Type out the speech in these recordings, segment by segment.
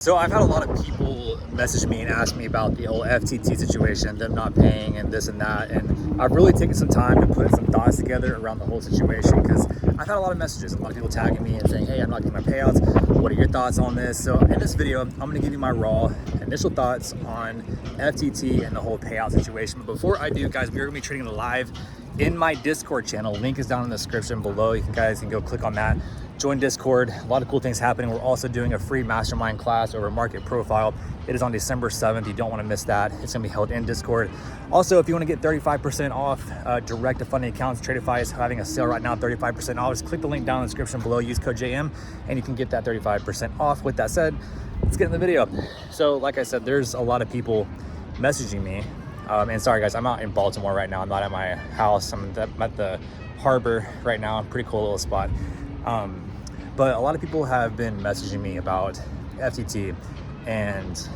So I've had a lot of people message me and ask me about the whole FTT situation, them not paying and this and that. And I've really taken some time to put some thoughts together around the whole situation because I've had a lot of messages, a lot of people tagging me and saying, hey, I'm not getting my payouts. What are your thoughts on this? So in this video, I'm going to give you my raw initial thoughts on FTT and the whole payout situation. But before I do, guys, we're going to be trading live in my Discord channel. Link is down in the description below. You guys can go click on that. Join Discord. A lot of cool things happening. We're also doing a free mastermind class over Market Profile. It is on December 7th. You don't want to miss that. It's going to be held in Discord. Also, if you want to get 35% off direct to funding accounts, Tradeify is having a sale right now, 35% off. Just click the link down in the description below. Use code JM and you can get that 35% off. With that said, let's get in the video. So like I said, there's a lot of people messaging me. And sorry guys, I'm out in Baltimore right now. I'm not at my house. I'm at the harbor right now. Pretty cool little spot. But a lot of people have been messaging me about FTT and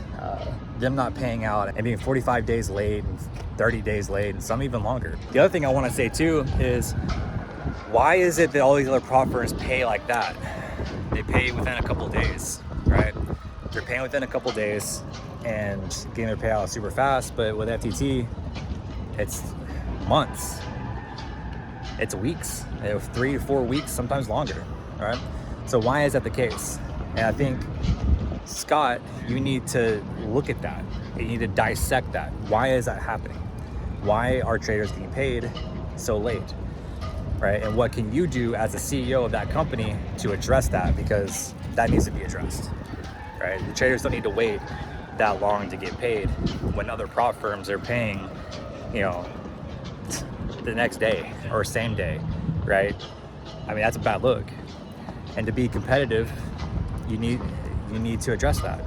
them not paying out and being 45 days late and 30 days late and some even longer. The other thing I want to say too is, why is it that all these other prop firms pay like that? They pay within a couple days, right? They're paying within a couple days and getting their payout super fast. But with FTT, it's months, it's weeks, 3 to 4 weeks, sometimes longer, all right? So why is that the case? And I think, Scott, you need to look at that. You need to dissect that. Why is that happening? Why are traders getting paid so late, right? And what can you do as a CEO of that company to address that? Because that needs to be addressed, right? The traders don't need to wait that long to get paid when other prop firms are paying, you know, the next day or same day, right? I mean, that's a bad look. And to be competitive, you need to address that.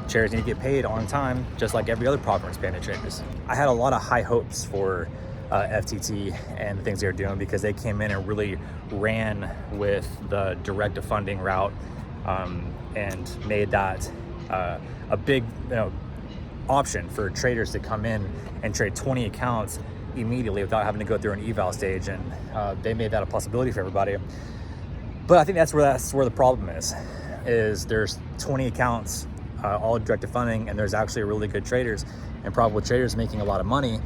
Traders need to get paid on time, just like every other prop firm is paying their traders. I had a lot of high hopes for FTT and the things they were doing because they came in and really ran with the direct to funding route and made that a big option for traders to come in and trade 20 accounts immediately without having to go through an eval stage, and they made that a possibility for everybody. But I think that's where the problem is there's 20 accounts all direct to funding, and there's actually really good traders and probable traders making a lot of money,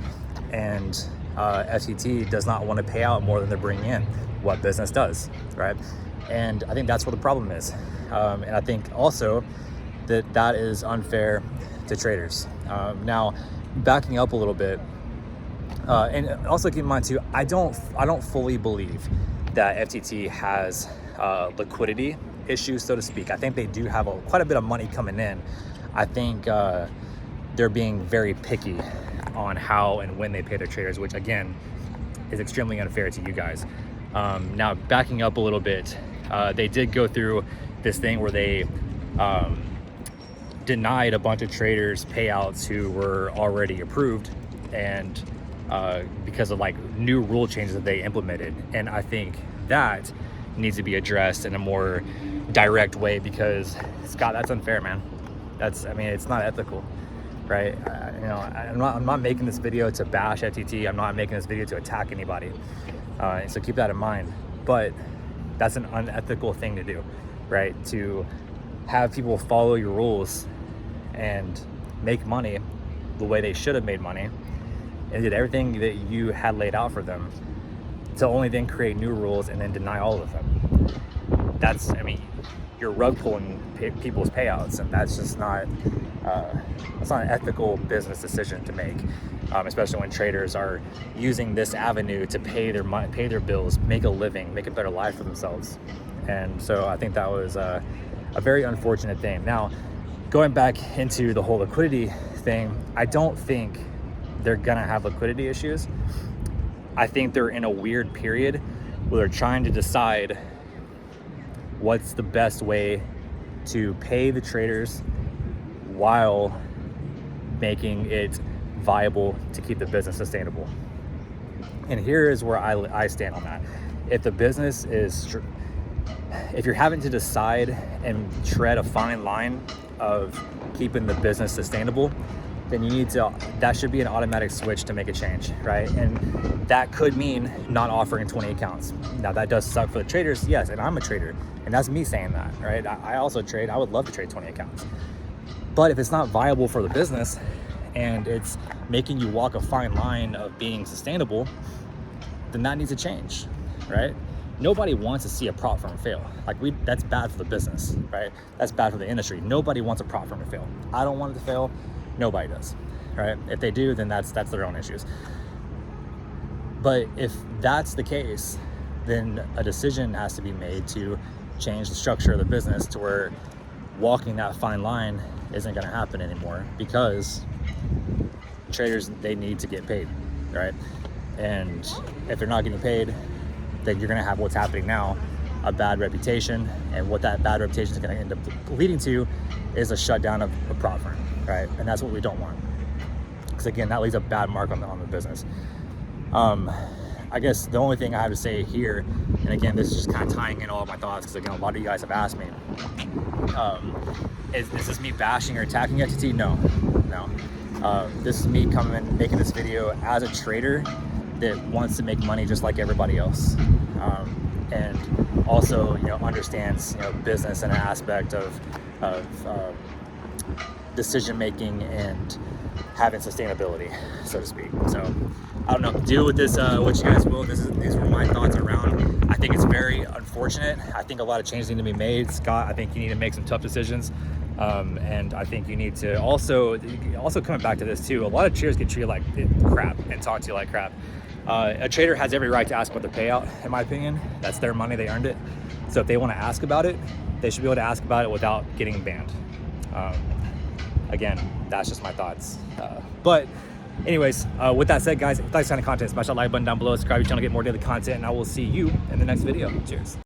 and FTT does not want to pay out more than they're bringing in. What business does, right? And I think that's where the problem is. And I think also that is unfair to traders. Now, backing up a little bit, and also keep in mind too, I don't fully believe that FTT has liquidity issues, so to speak. I think they do have quite a bit of money coming in. I think they're being very picky on how and when they pay their traders, which again is extremely unfair to you guys. Now, backing up a little bit, they did go through this thing where they denied a bunch of traders payouts who were already approved, and because of like new rule changes that they implemented. And I think that needs to be addressed in a more direct way because, Scott, that's unfair, man. It's not ethical, right? I'm not making this video to bash FTT. I'm not making this video to attack anybody. So keep that in mind. But that's an unethical thing to do, right? To have people follow your rules and make money the way they should have made money and did everything that you had laid out for them, to only then create new rules and then deny all of them. You're rug pulling people's payouts, and that's just not that's not an ethical business decision to make, especially when traders are using this avenue to pay their bills, make a living, make a better life for themselves. And so I think that was a very unfortunate thing. Now, going back into the whole liquidity thing, I don't think they're gonna have liquidity issues. I think they're in a weird period where they're trying to decide what's the best way to pay the traders while making it viable to keep the business sustainable. And here is where I stand on that. If the business is, if you're having to decide and tread a fine line of keeping the business sustainable, then that should be an automatic switch to make a change, right? And that could mean not offering 20 accounts. Now that does suck for the traders, yes, and I'm a trader, and that's me saying that, right? I also trade. I would love to trade 20 accounts. But if it's not viable for the business and it's making you walk a fine line of being sustainable, then that needs to change, right? Nobody wants to see a prop firm fail. Like that's bad for the business, right? That's bad for the industry. Nobody wants a prop firm to fail. I don't want it to fail. Nobody does, right? If they do, then that's their own issues. But if that's the case, then a decision has to be made to change the structure of the business to where walking that fine line isn't going to happen anymore, because traders, they need to get paid, right? And if they're not getting paid, then you're going to have what's happening now, a bad reputation. And what that bad reputation is going to end up leading to is a shutdown of a prop firm, right? And that's what we don't want, because again, that leaves a bad mark on the business. I guess the only thing I have to say here, and again, this is just kind of tying in all of my thoughts, because again, a lot of you guys have asked me, is this me bashing or attacking XTT? No. This is me coming and making this video as a trader that wants to make money just like everybody else, and also, understands, business and an aspect of decision making and having sustainability, so to speak. So I don't know, deal with this what you guys will. These were my thoughts around. I think it's very unfortunate. I think a lot of changes need to be made, Scott. I think you need to make some tough decisions, and I think you need to also coming back to this too, a lot of traders get treated like crap and talk to you like crap. A trader has every right to ask about their payout, in my opinion. That's their money, they earned it. So if they want to ask about it, they should be able to ask about it without getting banned. Again, that's just my thoughts. But anyways, with that said, guys, if you like this kind of content, smash that like button down below, subscribe to the channel, get more daily content, and I will see you in the next video. Cheers.